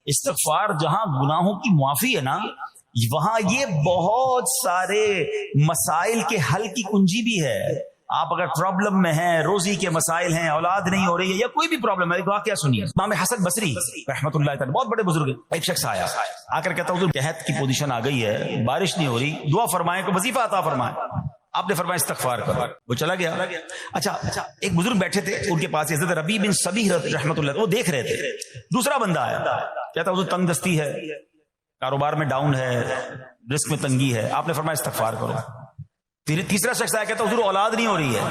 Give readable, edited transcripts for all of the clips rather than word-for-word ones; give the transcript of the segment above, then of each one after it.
استغفار جہاں گناہوں کی معافی ہے نا، وہاں یہ بہت سارے مسائل کے حل کی کنجی بھی ہے. آپ اگر پرابلم میں ہیں، روزی کے مسائل ہیں، اولاد نہیں ہو رہی ہے، یا کوئی بھی پرابلم ہے، واقعہ سنیے. امام حسن بصری رحمۃ اللہ تعالی بہت بڑے بزرگ ہیں. ایک شخص آ کر کہتا حضور قحط کی پوزیشن آ گئی ہے، بارش نہیں ہو رہی، دعا فرمائیں کہ وظیفہ عطا فرمائیں. آپ نے فرمایا استغفار کرو. وہ چلا گیا. اچھا ایک بزرگ بیٹھے تھے ان کے پاس، حضرت ربیع بن صبیح رحمۃ اللہ، وہ دیکھ رہے تھے. دوسرا بندہ آیا، کہتا حضور تنگ دستی ہے، کاروبار میں ڈاؤن ہے، رزق میں تنگی ہے. آپ نے فرمایا استغفار کرو. پھر تیسرا شخص آیا، کہتا حضور اولاد نہیں ہو رہی ہے،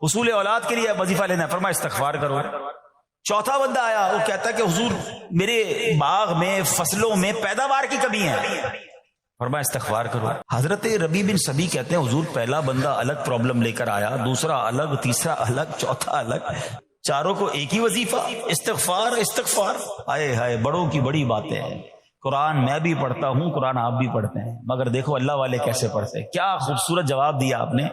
حصول اولاد کے لیے وظیفہ لینا ہے. فرمایا استغفار کرو. چوتھا بندہ آیا، وہ کہتا کہ حضور میرے باغ میں فصلوں میں پیداوار کی کمی ہے. فرمایا استغفار کرو. حضرت ربیع بن صبیح کہتے ہیں حضور پہلا بندہ الگ پرابلم لے کر آیا، دوسرا الگ، تیسرا الگ، چوتھا الگ، چاروں کو ایک ہی وظیفہ استغفار استغفار. ہائے ہائے، بڑوں کی بڑی باتیں ہیں. قرآن میں بھی پڑھتا ہوں، قرآن آپ بھی پڑھتے ہیں، مگر دیکھو اللہ والے کیسے پڑھتے ہیں. کیا خوبصورت جواب دیا آپ نے.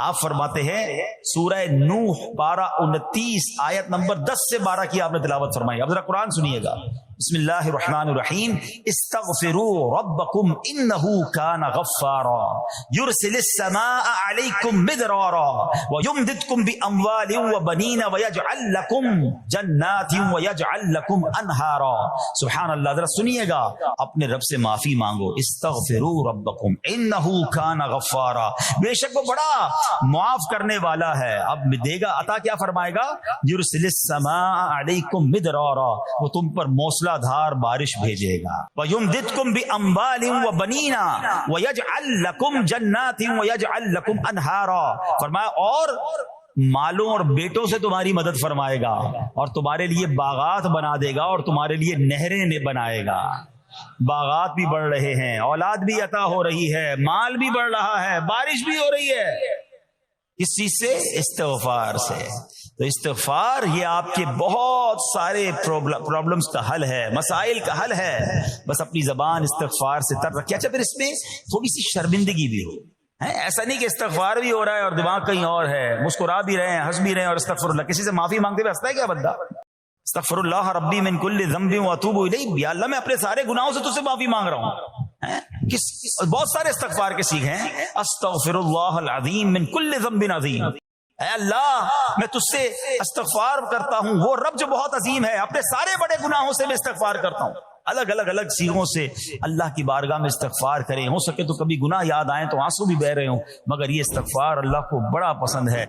آپ فرماتے ہیں سورہ نوح پارہ 29 آیت نمبر 10 سے 12 کی آپ نے تلاوت فرمائی. اب ذرا قرآن سنیے گا. بسم اللہ الرحمن الرحیم. استغفروا ربکم انہ کان غفارا یرسل السماء علیکم مدرارا ویمددکم باموال وبنین ویجعل لکم جنات ویجعل لکم انہارا. سبحان اللہ. ذرا سنیے گا. اپنے رب سے معافی مانگو. استغفروا ربکم انہ کان غفارا، بے شک وہ بڑا معاف کرنے والا ہے. اب دے گا عطا، کیا فرمائے گا؟ یرسل السماء علیکم مدرارا، وہ تم پر موسلا دھار بارش بھیجے گا. وَيُمْدِدْكُمْ بِأَمْوَالٍ وَبَنِينَ وَيَجْعَلْ لَكُمْ جَنَّاتٍ وَيَجْعَلْ لَكُمْ أَنْهَارًا. فرمایا اور مالوں اور بیٹوں سے تمہاری مدد فرمائے گا، اور تمہارے لیے باغات بنا دے گا، اور تمہارے لیے نہریں بنائے گا. باغات بھی بڑھ رہے ہیں، اولاد بھی عطا ہو رہی ہے، مال بھی بڑھ رہا ہے، بارش بھی ہو رہی ہے. کس چیز سے؟ استغفار سے. تو استغفار یہ آپ کے بہت سارے پرابلمز کا حل ہے، مسائل کا حل ہے. بس اپنی زبان استغفار سے تر رکھیے. اچھا پھر اس میں تھوڑی سی شرمندگی بھی ہو. ایسا نہیں کہ استغفار بھی ہو رہا ہے اور دماغ کہیں اور ہے، مسکرا بھی رہے ہیں، ہنس بھی رہے ہیں، اور استغفر اللہ، کسی سے معافی مانگتے ہوئے ہنستا ہے کیا بندہ؟ استغفر اللہ ربی من کل ذنب واتوب الیہ. یا اللہ میں اپنے سارے گناہوں سے تجھ سے معافی مانگ رہا ہوں. بہت سارے استغفار کے سیکھ ہیں. استغفر اللہ العظیم من کل ذنب عظیم. اے اللہ میں تجھ سے استغفار کرتا ہوں، وہ رب جو بہت عظیم ہے، اپنے سارے بڑے گناہوں سے میں استغفار کرتا ہوں. الگ الگ سیغوں سے اللہ کی بارگاہ میں استغفار کریں. ہو سکے تو کبھی گناہ یاد آئیں تو آنسو بھی بہ رہے ہوں، مگر یہ استغفار اللہ کو بڑا پسند ہے.